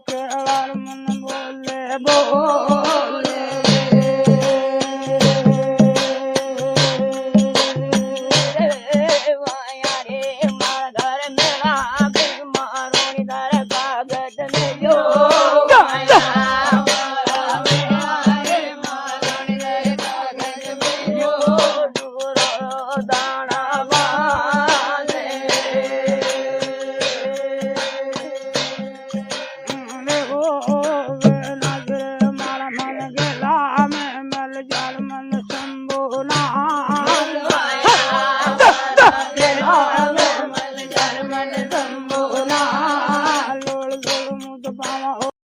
કેળાર મન બોલે બોલે વાયા રે મારા ઘર મેળા મારો દર કાગજ મેલ્યો